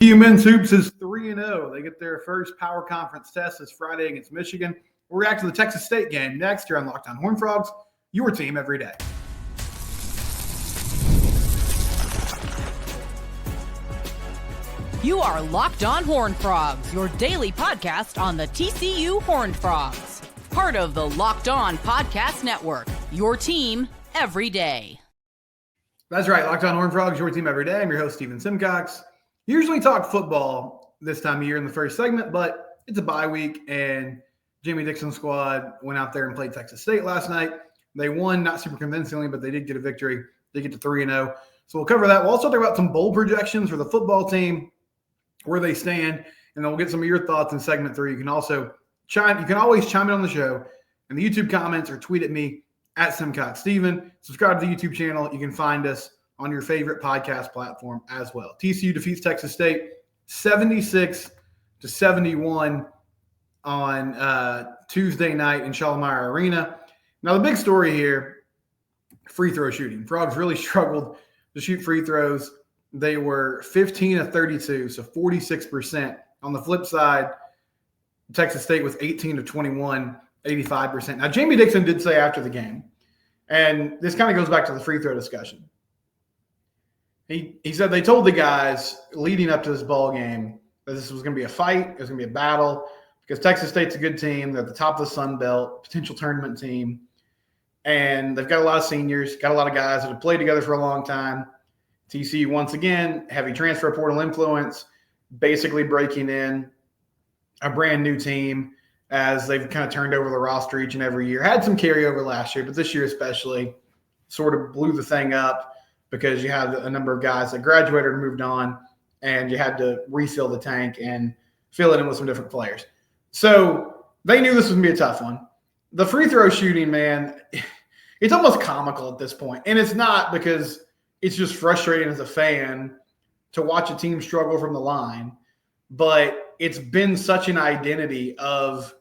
TCU men's hoops is 3-0. They get their first power conference test this Friday against Michigan. We'll react to the Texas State game next here on Locked On Horned Frogs, your team every day. You are Locked On Horned Frogs, your daily podcast on the TCU Horned Frogs. Part of the Locked On Podcast Network, your team every day. That's right, Locked On Horned Frogs, your team every day. I'm your host, Steven Simcox. Usually talk football this time of year in the first segment, but it's a bye week, and Jamie Dixon's squad went out there and played Texas State last night. They won, not super convincingly, but they did get a victory. They get to 3-0. So we'll cover that. We'll also talk about some bowl projections for the football team, where they stand, and then we'll get some of your thoughts in segment 3. You can always chime in on the show in the YouTube comments or tweet at me at SimcoxSteven. Subscribe to the YouTube channel. You can find us on your favorite podcast platform as well. TCU defeats Texas State 76-71 on Tuesday night in Shalimar Arena. Now, the big story here, free throw shooting. Frogs really struggled to shoot free throws. They were 15 of 32, so 46%. On the flip side, Texas State was 18 of 21, 85%. Now, Jamie Dixon did say after the game, and this kind of goes back to the free throw discussion. He said they told the guys leading up to this ball game that this was going to be a fight, it was going to be a battle, because Texas State's a good team. They're at the top of the Sun Belt, potential tournament team, and they've got a lot of seniors, got a lot of guys that have played together for a long time. TCU, once again, heavy transfer portal influence, basically breaking in a brand new team as they've kind of turned over the roster each and every year. Had some carryover last year, but this year especially sort of blew the thing up because you had a number of guys that graduated and moved on, and you had to refill the tank and fill it in with some different players. So they knew this was going to be a tough one. The free throw shooting, man, it's almost comical at this point. And it's not, because it's just frustrating as a fan to watch a team struggle from the line. But it's been such an identity of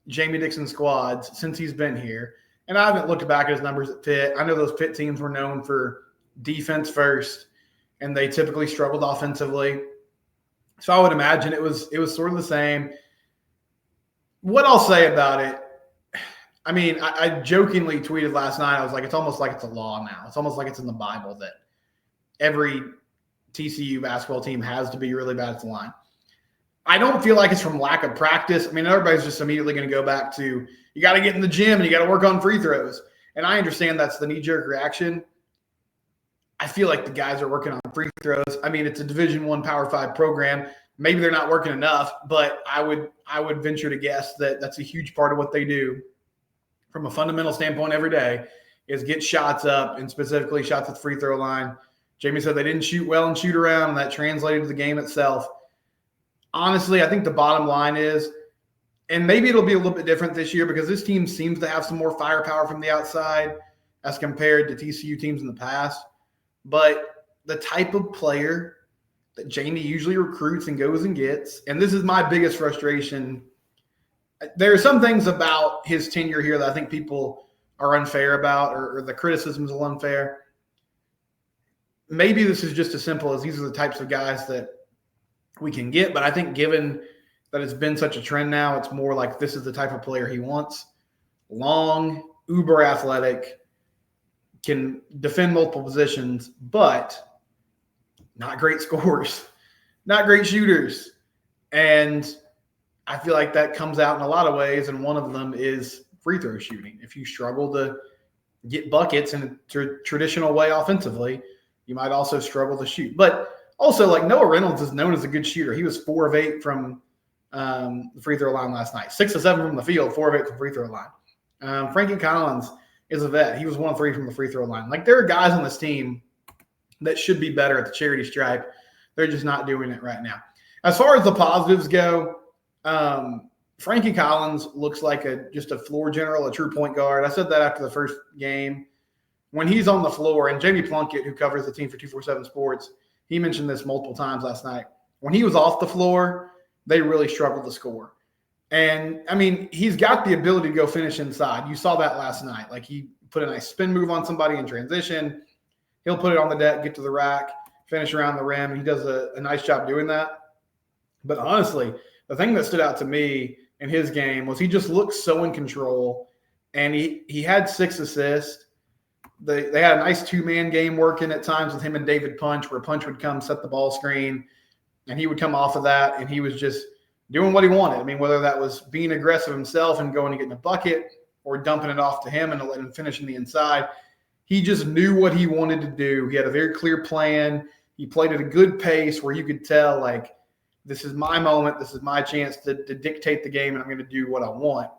Jamie Dixon's squads since he's been here. And I haven't looked back at his numbers at Pitt. I know those Pitt teams were known for defense first, and they typically struggled offensively. So I would imagine it was sort of the same. What I'll say about it, I mean, I jokingly tweeted last night, I was like, it's almost like it's a law now. It's almost like it's in the Bible that every TCU basketball team has to be really bad at the line. I don't feel like it's from lack of practice. I mean, everybody's just immediately going to go back to, you got to get in the gym and you got to work on free throws. And I understand that's the knee-jerk reaction. I feel like the guys are working on free throws. I mean, it's a Division I Power 5 program. Maybe they're not working enough, but I would venture to guess that that's a huge part of what they do from a fundamental standpoint every day is get shots up, and specifically shots at the free throw line. Jamie said they didn't shoot well and shoot around, and that translated to the game itself. Honestly, I think the bottom line is, and maybe it'll be a little bit different this year because this team seems to have some more firepower from the outside as compared to TCU teams in the past. But the type of player that Jamie usually recruits and goes and gets, and this is my biggest frustration. There are some things about his tenure here that I think people are unfair about, or the criticisms are unfair. Maybe this is just as simple as these are the types of guys that we can get, but I think given that it's been such a trend now, it's more like this is the type of player he wants. Long, uber athletic, can defend multiple positions, but not great scorers, not great shooters. And I feel like that comes out in a lot of ways, and one of them is free throw shooting. If you struggle to get buckets in a traditional way offensively, you might also struggle to shoot. But also, like, Noah Reynolds is known as a good shooter. He was 4 of 8 from the free throw line last night. 6 of 7 from the field, 4 of 8 from the free throw line. Frankie Collins is a vet. He was 1 of 3 from the free throw line. Like, there are guys on this team that should be better at the charity stripe. They're just not doing it right now. As far as the positives go, Frankie Collins looks like just a floor general, a true point guard. I said that after the first game. When he's on the floor, and Jamie Plunkett, who covers the team for 247 Sports, he mentioned this multiple times last night. When he was off the floor, they really struggled to score. And, I mean, he's got the ability to go finish inside. You saw that last night. Like, he put a nice spin move on somebody in transition. He'll put it on the deck, get to the rack, finish around the rim. He does a nice job doing that. But honestly, the thing that stood out to me in his game was he just looked so in control, and he had 6 assists. They had a nice 2-man game working at times with him and David Punch, where Punch would come set the ball screen, and he would come off of that, and he was just doing what he wanted. I mean, whether that was being aggressive himself and going to get in a bucket or dumping it off to him and letting him finish in the inside, he just knew what he wanted to do. He had a very clear plan. He played at a good pace where you could tell, like, this is my moment. This is my chance to dictate the game, and I'm going to do what I want.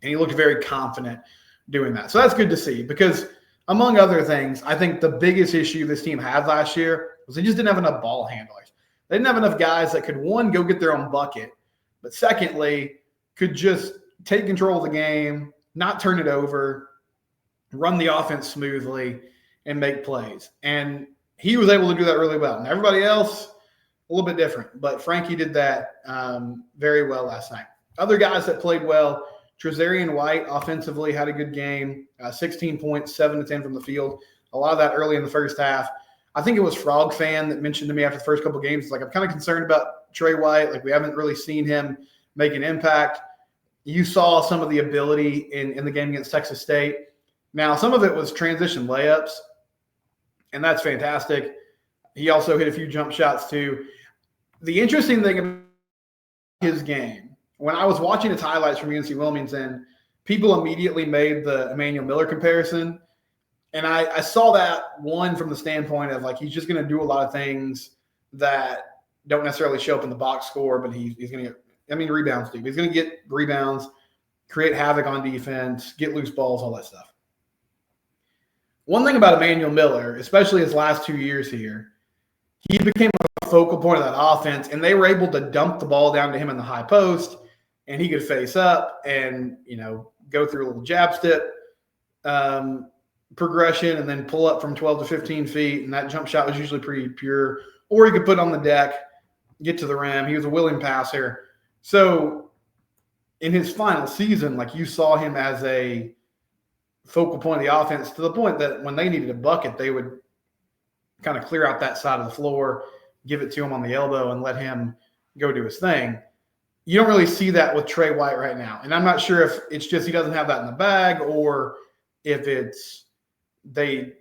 And he looked very confident doing that. So that's good to see because, among other things, I think the biggest issue this team had last year was they just didn't have enough ball handlers. They didn't have enough guys that could, one, go get their own bucket, but secondly, could just take control of the game, not turn it over, run the offense smoothly, and make plays. And he was able to do that really well. And everybody else, a little bit different, but Frankie did that very well last night. Other guys that played well, Trezarian White offensively had a good game, 16 points, 7 to 10 from the field. A lot of that early in the first half. I think it was Frog Fan that mentioned to me after the first couple of games, like, I'm kind of concerned about Trey White. Like, we haven't really seen him make an impact. You saw some of the ability in the game against Texas State. Now, some of it was transition layups, and that's fantastic. He also hit a few jump shots too. The interesting thing about his game, when I was watching his highlights from UNC Wilmington, people immediately made the Emmanuel Miller comparison. And I saw that, one, from the standpoint of, like, he's just going to do a lot of things that don't necessarily show up in the box score, but he's going to get, rebounds too. He's going to get rebounds, create havoc on defense, get loose balls, all that stuff. One thing about Emmanuel Miller, especially his last 2 years here, he became a focal point of that offense, and they were able to dump the ball down to him in the high post, and he could face up and, go through a little jab step progression and then pull up from 12 to 15 feet, and that jump shot was usually pretty pure. Or he could put it on the deck, get to the rim. He was a willing passer. So in his final season, like, you saw him as a focal point of the offense to the point that when they needed a bucket, they would kind of clear out that side of the floor, give it to him on the elbow, and let him go do his thing. You don't really see that with Trey White right now. And I'm not sure if it's just he doesn't have that in the bag, or if it's they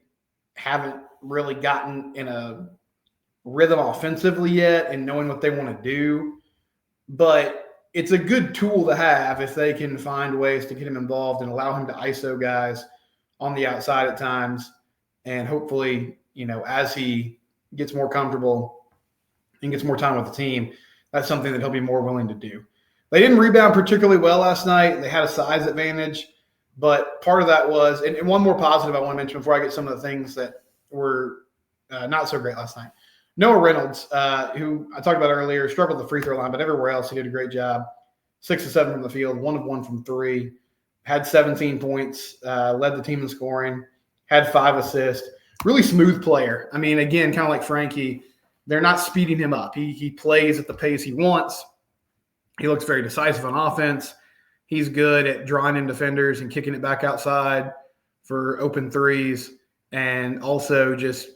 haven't really gotten in a rhythm offensively yet and knowing what they want to do. But it's a good tool to have if they can find ways to get him involved and allow him to ISO guys on the outside at times. And hopefully, as he gets more comfortable and gets more time with the team, that's something that he'll be more willing to do. They didn't rebound particularly well last night. They had a size advantage, but part of that was, and one more positive I want to mention before I get some of the things that were not so great last night. Noah Reynolds, who I talked about earlier, struggled at the free throw line, but everywhere else he did a great job. 6 of 7 from the field, 1 of 1 from 3, had 17 points, led the team in scoring, had 5 assists. Really smooth player. Again, kind of like Frankie, they're not speeding him up. He plays at the pace he wants. He looks very decisive on offense. He's good at drawing in defenders and kicking it back outside for open threes, and also just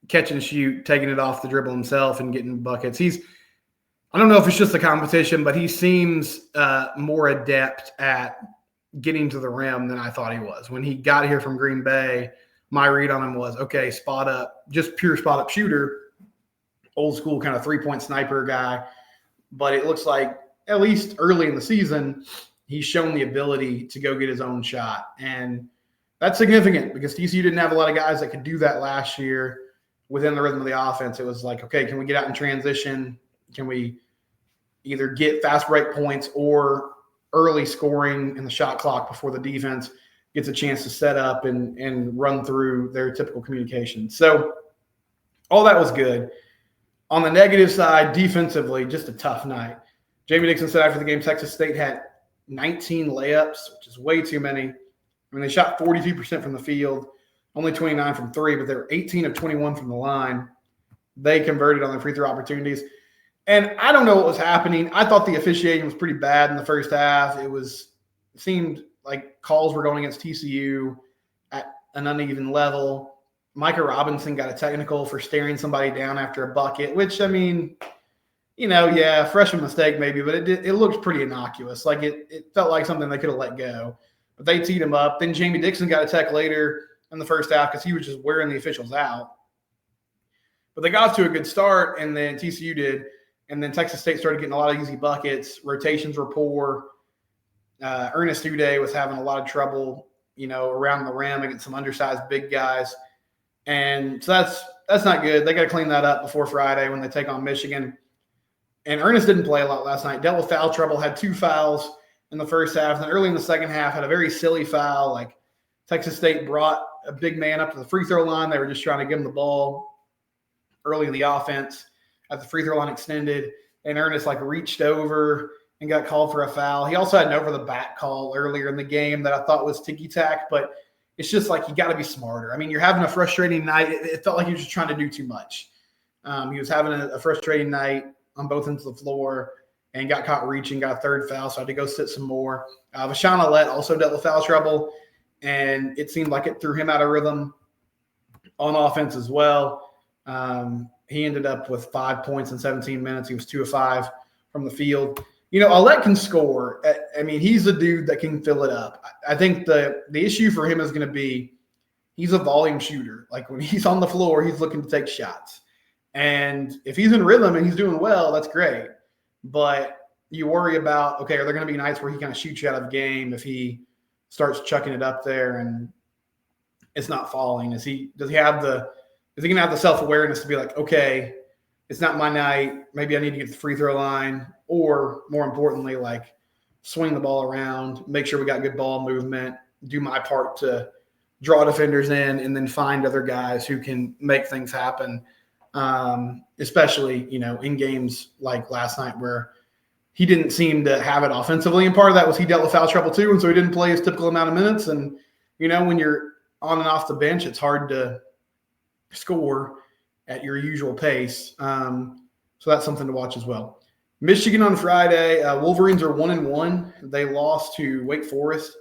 catch and shoot, taking it off the dribble himself and getting buckets. I don't know if it's just the competition, but he seems more adept at getting to the rim than I thought he was. When he got here from Green Bay, my read on him was, okay, spot up, just pure spot up shooter, old school kind of 3-point sniper guy. But it looks like, at least early in the season, he's shown the ability to go get his own shot. And that's significant because TCU didn't have a lot of guys that could do that last year within the rhythm of the offense. It was like, okay, can we get out in transition? Can we either get fast break points or early scoring in the shot clock before the defense gets a chance to set up and run through their typical communication? So all that was good. On the negative side, defensively, just a tough night. Jamie Dixon said after the game, Texas State had 19 layups, which is way too many. They shot 42% from the field, only 29 from 3, but they were 18 of 21 from the line. They converted on their free throw opportunities. And I don't know what was happening. I thought the officiating was pretty bad in the first half. It seemed like calls were going against TCU at an uneven level. Micah Robinson got a technical for staring somebody down after a bucket, which, I mean, yeah, freshman mistake maybe, but it looked pretty innocuous. Like it felt like something they could have let go. But they teed him up. Then Jamie Dixon got a tech later in the first half because he was just wearing the officials out. But they got to a good start, and then TCU did. And then Texas State started getting a lot of easy buckets. Rotations were poor. Ernest Uday was having a lot of trouble, around the rim against some undersized big guys. And so that's not good. They got to clean that up before Friday when they take on Michigan. And Ernest didn't play a lot last night. Dealt with foul trouble, had 2 fouls in the first half. And then early in the second half, had a very silly foul. Like Texas State brought a big man up to the free throw line. They were just trying to give him the ball early in the offense at the free throw line extended. And Ernest reached over and got called for a foul. He also had an over the back call earlier in the game that I thought was ticky-tack, but it's just you got to be smarter. I mean, you're having a frustrating night. It felt like he was just trying to do too much. He was having a frustrating night on both ends of the floor and got caught reaching, got a 3rd foul, so I had to go sit some more. Vashawn Allett also dealt with foul trouble, and it seemed like it threw him out of rhythm on offense as well. He ended up with 5 points in 17 minutes. He was 2 of 5 from the field. Allett can score. I mean, he's a dude that can fill it up. I think the issue for him is going to be he's a volume shooter. When he's on the floor, he's looking to take shots. And if he's in rhythm and he's doing well, that's great. But you worry about, okay, are there going to be nights where he kind of shoots you out of the game if he starts chucking it up there and it's not falling? Does he going to have the self-awareness to be like, okay, it's not my night. Maybe I need to get to the free throw line, or more importantly, swing the ball around, make sure we got good ball movement, do my part to draw defenders in, and then find other guys who can make things happen. Especially, in games like last night where he didn't seem to have it offensively. And part of that was he dealt with foul trouble too. And so he didn't play his typical amount of minutes. And, when you're on and off the bench, it's hard to score at your usual pace. So that's something to watch as well. Michigan on Friday, Wolverines are 1-1. They lost to Wake Forest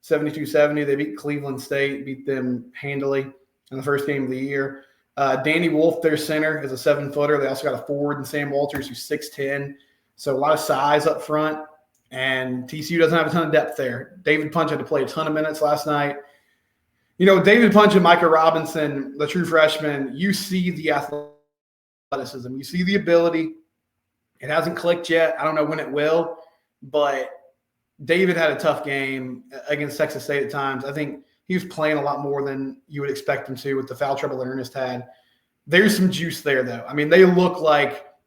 72-70. They beat Cleveland State, beat them handily in the first game of the year. Danny Wolf, their center, is a 7-footer. They also got a forward in Sam Walters, who's 6'10". So a lot of size up front, and TCU doesn't have a ton of depth there. David Punch had to play a ton of minutes last night. David Punch and Micah Robinson, the true freshman, you see the athleticism. You see the ability. It hasn't clicked yet. I don't know when it will, but David had a tough game against Texas State at times. I think he was playing a lot more than you would expect him to with the foul trouble that Ernest had. There's some juice there, though. I mean, they look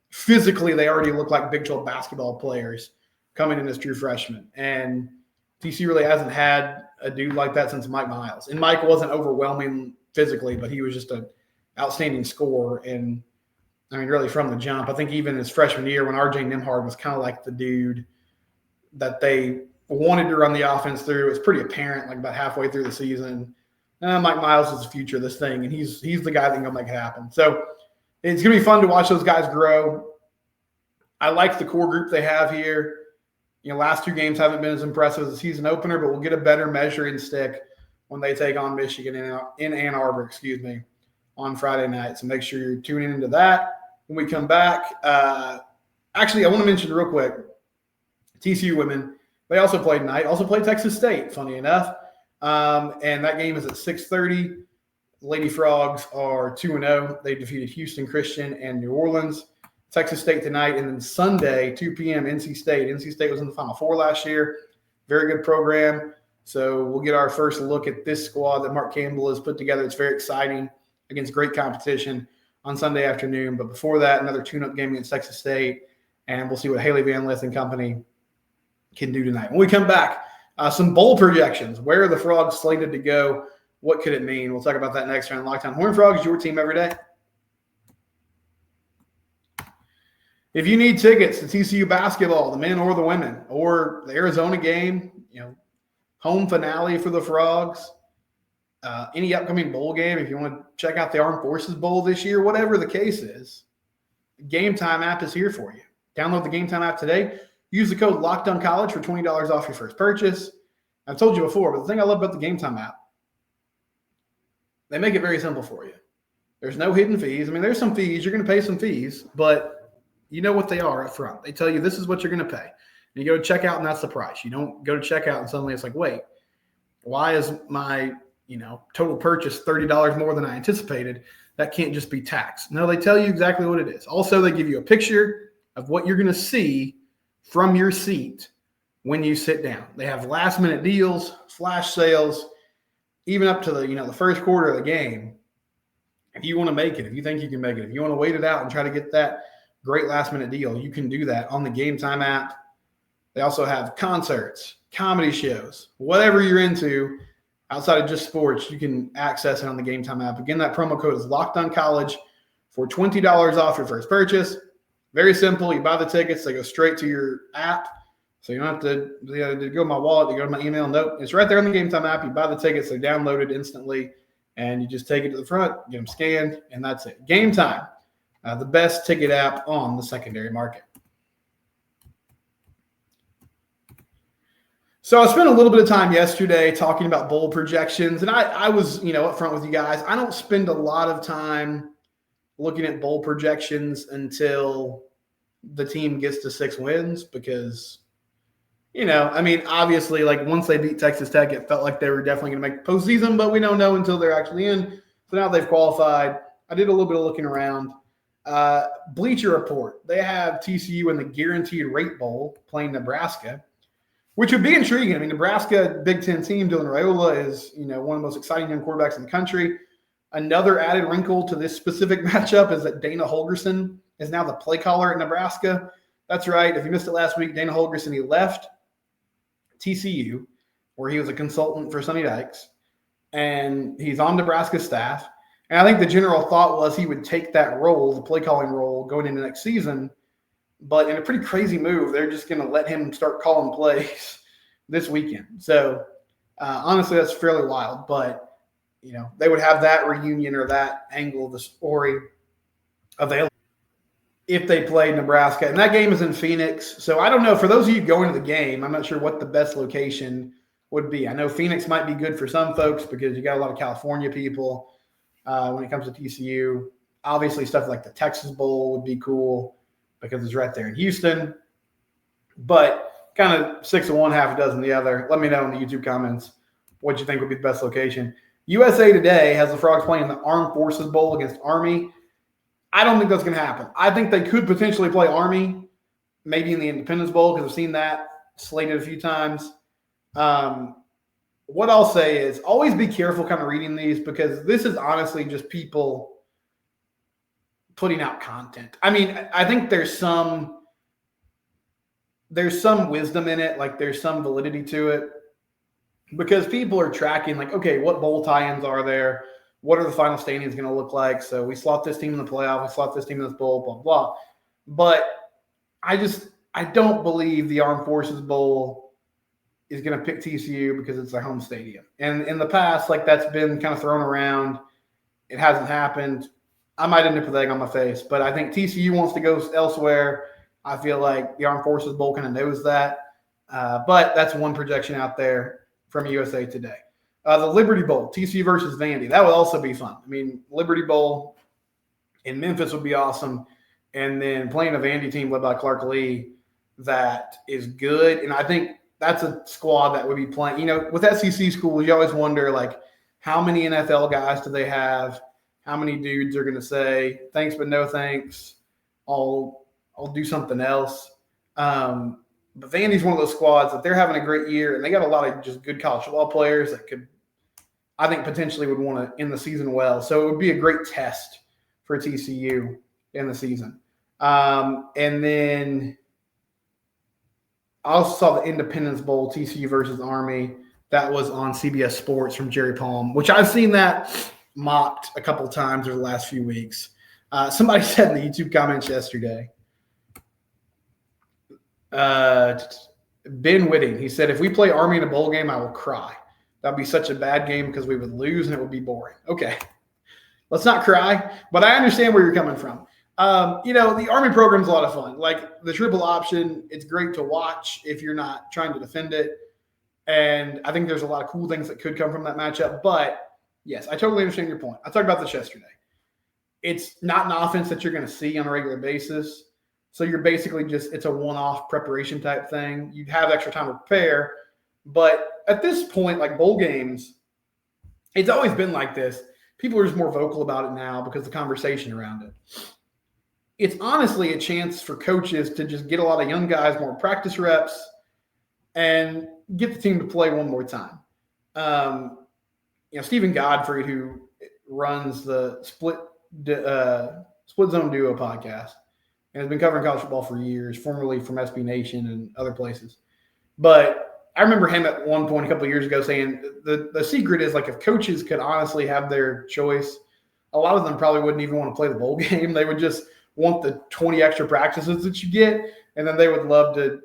physically, they already look like Big 12 basketball players coming in as true freshmen. And TCU really hasn't had a dude like that since Mike Miles. And Mike wasn't overwhelming physically, but he was just an outstanding scorer. And, really from the jump, I think even his freshman year when RJ Nembhard was kind of like the dude that they wanted to run the offense through, it's pretty apparent about halfway through the season. Mike Miles is the future of this thing, and he's the guy that can go make it happen. So it's going to be fun to watch those guys grow. I like the core group they have here. Last 2 games haven't been as impressive as the season opener, but we'll get a better measuring stick when they take on Michigan in Ann Arbor, on Friday night. So make sure you're tuning into that when we come back. Actually, I want to mention real quick, TCU women, they also played tonight, also played Texas State, funny enough. And that game is at 6:30. Lady Frogs are 2-0. They defeated Houston Christian and New Orleans. Texas State tonight, and then Sunday, 2 p.m., NC State. NC State was in the Final Four last year. Very good program. So we'll get our first look at this squad that Mark Campbell has put together. It's very exciting against great competition on Sunday afternoon. But before that, another tune-up game against Texas State, and we'll see what Haley Van Lith and company can do tonight. When we come back, some bowl projections. Where are the Frogs slated to go? What could it mean? We'll talk about that next round. Lockdown Horned Frogs, your team every day. If you need tickets to TCU basketball, the men or the women, or the Arizona game, home finale for the Frogs, any upcoming bowl game, if you want to check out the Armed Forces Bowl this year, whatever the case is, Gametime app is here for you. Download the Gametime app today. Use the code LOCKEDONCollege for $20 off your first purchase. I've told you before, but the thing I love about the Gametime app, They make it very simple for you. There's no hidden fees. I mean, there's some fees. You're going to pay some fees, but you know what they are up front. They tell you this is what you're going to pay. And you go to checkout, and that's the price. You don't go to checkout, and suddenly it's like, wait, why is my total purchase $30 more than I anticipated? That can't just be tax. No, they tell you exactly what it is. Also, they give you a picture of what you're going to see from your seat when you sit down. They have last-minute deals, flash sales, even up to the first quarter of the game. If you want to make it, if you think you can make it, if you want to wait it out and try to get that great last-minute deal, you can do that on the Gametime app. They also have concerts, comedy shows, whatever you're into outside of just sports, you can access it on the Gametime app. Again, that promo code is LockedOnCollege for $20 off your first purchase. Very simple. You buy the tickets, they go straight to your app. So you don't have to go to my wallet, to go to my email. Nope. It's right there on the Gametime app. You buy the tickets, they're downloaded instantly, and you just take it to the front, get them scanned, and that's it. Gametime, the best ticket app on the secondary market. So I spent a little bit of time yesterday talking about bowl projections, and I was, up front with you guys. I don't spend a lot of time looking at bowl projections until the team gets to 6 wins because, obviously, like once they beat Texas Tech, it felt like they were definitely going to make the postseason, but we don't know until they're actually in. So now they've qualified. I did a little bit of looking around. Bleacher Report, they have TCU in the Guaranteed Rate Bowl playing Nebraska, which would be intriguing. I mean, Nebraska, Big Ten team, Dylan Raiola is, one of the most exciting young quarterbacks in the country. Another added wrinkle to this specific matchup is that Dana Holgorsen is now the play caller at Nebraska. That's right. If you missed it last week, Dana Holgorsen, he left TCU, where he was a consultant for Sonny Dykes, and he's on Nebraska's staff. And I think the general thought was he would take that role, the play calling role, going into next season. But in a pretty crazy move, they're just going to let him start calling plays this weekend. So, honestly, that's fairly wild. But, they would have that reunion or that angle of the story available if they played Nebraska. And that game is in Phoenix. So, I don't know. For those of you going to the game, I'm not sure what the best location would be. I know Phoenix might be good for some folks because you got a lot of California people when it comes to TCU. Obviously, stuff like the Texas Bowl would be cool because it's right there in Houston. But kind of 6 of one, half a dozen the other. Let me know in the YouTube comments what you think would be the best location. USA Today has the Frogs playing the Armed Forces Bowl against Army. I don't think that's going to happen. I think they could potentially play Army, maybe in the Independence Bowl, because I've seen that slated a few times. What I'll say is always be careful kind of reading these because this is honestly just people putting out content. I mean, I think there's some wisdom in it, like there's some validity to it because people are tracking like, okay, what bowl tie-ins are there? What are the final standings going to look like? So we slot this team in the playoff, we slot this team in this bowl, blah, blah. But I don't believe the Armed Forces Bowl is going to pick TCU because it's their home stadium. And in the past, like that's been kind of thrown around. It hasn't happened. I might end up with egg on my face, but I think TCU wants to go elsewhere. I feel like the Armed Forces Bowl kind of knows that. But that's one projection out there from USA Today. The Liberty Bowl, TCU versus Vandy. That would also be fun. I mean, Liberty Bowl in Memphis would be awesome. And then playing a Vandy team led by Clark Lee that is good. And I think that's a squad that would be playing. With SEC schools, you always wonder, like, how many NFL guys do they have? How many dudes are going to say, thanks but no thanks, I'll do something else. But Vandy's one of those squads that they're having a great year, and they got a lot of just good college football players that could, I think, potentially would want to end the season well. So it would be a great test for TCU in the season. And then I also saw the Independence Bowl, TCU versus Army. That was on CBS Sports from Jerry Palm, which I've seen that mocked a couple of times over the last few weeks. Somebody said in the YouTube comments yesterday, Ben Whitting, he said, if we play Army in a bowl game, I will cry. That'd be such a bad game because we would lose and it would be boring. Okay, let's not cry, but I understand where you're coming from. The Army program's a lot of fun. Like the triple option, it's great to watch if you're not trying to defend it. And I think there's a lot of cool things that could come from that matchup. But Yes, I totally understand your point. I talked about this yesterday. It's not an offense that you're going to see on a regular basis. So you're basically it's a one-off preparation type thing. You'd have extra time to prepare. But at this point, like bowl games, it's always been like this. People are just more vocal about it now because of the conversation around it. It's honestly a chance for coaches to just get a lot of young guys more practice reps and get the team to play one more time. Stephen Godfrey, who runs the Split Zone Duo podcast and has been covering college football for years, formerly from SB Nation and other places. But I remember him at one point a couple of years ago saying the secret is, like, if coaches could honestly have their choice, a lot of them probably wouldn't even want to play the bowl game. They would just want the 20 extra practices that you get, and then they would love to,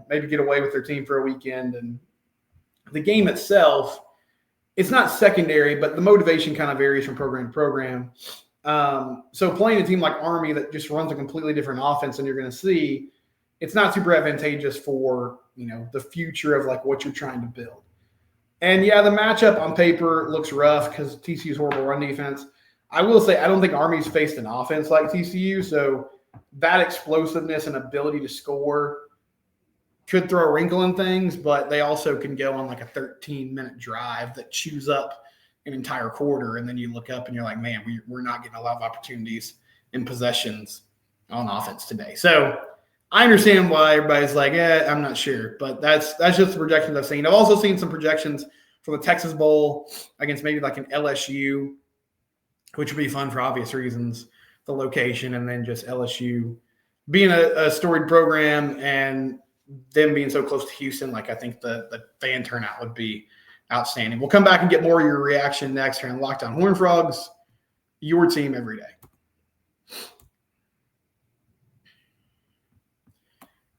maybe get away with their team for a weekend. And the game itself, it's not secondary, but the motivation kind of varies from program to program. So playing a team like Army that just runs a completely different offense than you're going to see, it's not super advantageous for, the future of like what you're trying to build. And yeah, the matchup on paper looks rough because TCU's horrible run defense. I will say I don't think Army's faced an offense like TCU, so that explosiveness and ability to score could throw a wrinkle in things, but they also can go on like a 13-minute drive that chews up an entire quarter, and then you look up and you're like, man, we're not getting a lot of opportunities and possessions on offense today. So I understand why everybody's like, I'm not sure, but that's just the projections I've seen. I've also seen some projections for the Texas Bowl against maybe like an LSU, which would be fun for obvious reasons, the location, and then just LSU being a storied program and them being so close to Houston. Like, I think the fan turnout would be outstanding. We'll come back and get more of your reaction next here on Locked On Horned Frogs, your team every day.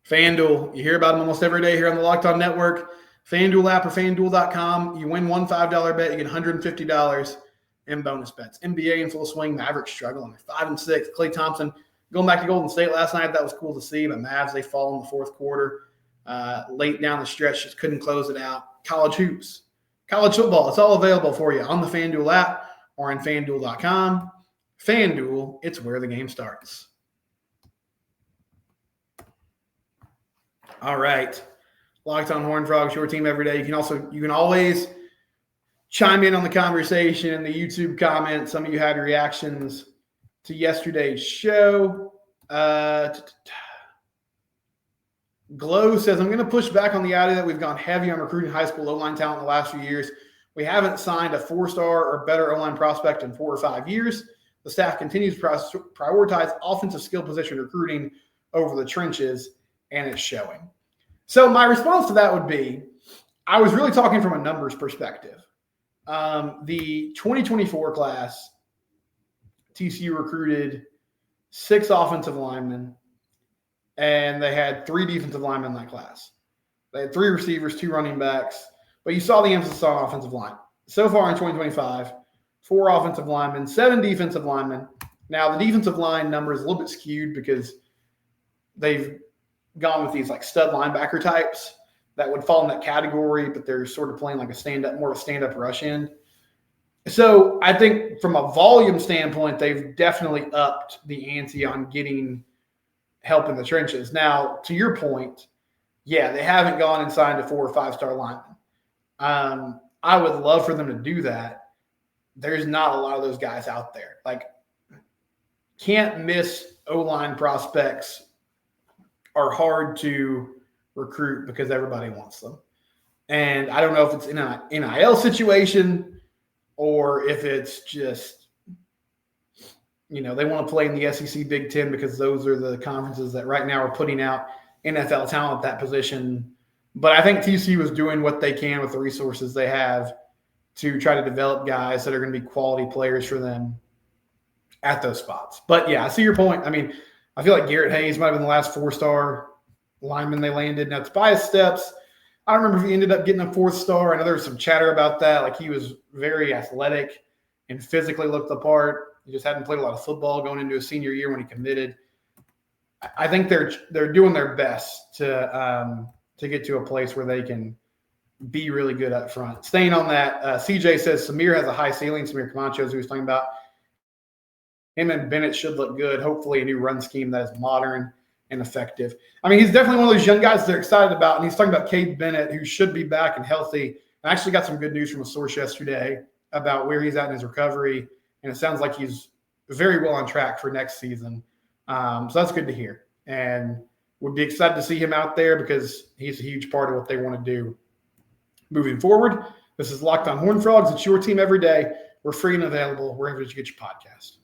FanDuel, you hear about them almost every day here on the Locked On Network. FanDuel app or FanDuel.com. You win one $5 bet, you get $150 in bonus bets. NBA in full swing. Mavericks struggling. They're 5-6. Klay Thompson going back to Golden State last night. That was cool to see. But Mavs, they fall in the fourth quarter. Late down the stretch, just couldn't close it out. College hoops. College football. It's all available for you on the FanDuel app or on FanDuel.com. FanDuel, it's where the game starts. All right. Locked On Horned Frogs, your team every day. You can always chime in on the conversation in the YouTube comments. Some of you had reactions to yesterday's show. Glow says, I'm going to push back on the idea that we've gone heavy on recruiting high school O-line talent in the last few years. We haven't signed a 4-star or better O-line prospect in 4 or 5 years. The staff continues to prioritize offensive skill position recruiting over the trenches, and it's showing. So my response to that would be, I was really talking from a numbers perspective. The 2024 class, TCU recruited 6 offensive linemen, and they had 3 defensive linemen in that class. They had 3 receivers, 2 running backs, but you saw the emphasis on offensive line. So far in 2025, 4 offensive linemen, 7 defensive linemen. Now, the defensive line number is a little bit skewed because they've gone with these like stud linebacker types that would fall in that category, but they're sort of playing like more of a stand-up rush end. So I think from a volume standpoint, they've definitely upped the ante on getting help in the trenches. Now, to your point, yeah, they haven't gone and signed a 4 or 5-star lineman. I would love for them to do that. There's not a lot of those guys out there. Like, can't miss O-line prospects are hard to recruit because everybody wants them. And I don't know if it's in an NIL situation or if it's just, they want to play in the SEC Big Ten because those are the conferences that right now are putting out NFL talent at that position. But I think TCU is doing what they can with the resources they have to try to develop guys that are going to be quality players for them at those spots. But yeah, I see your point. I mean, I feel like Garrett Hayes might have been the last 4-star lineman they landed. Now, Tobias Steps, I don't remember if he ended up getting a 4th star. I know there was some chatter about that. Like, he was very athletic and physically looked the part. He just hadn't played a lot of football going into his senior year when he committed. I think they're doing their best to get to a place where they can be really good up front. Staying on that, CJ says Samir has a high ceiling. Samir Camacho, as he was talking about. Him and Bennett should look good. Hopefully a new run scheme that is modern and effective. I mean, he's definitely one of those young guys they're excited about. And he's talking about Cade Bennett, who should be back and healthy. I actually got some good news from a source yesterday about where he's at in his recovery. And it sounds like he's very well on track for next season. So that's good to hear. And would be excited to see him out there because he's a huge part of what they want to do moving forward. This is Locked On Horned Frogs. It's your team every day. We're free and available wherever you get your podcast.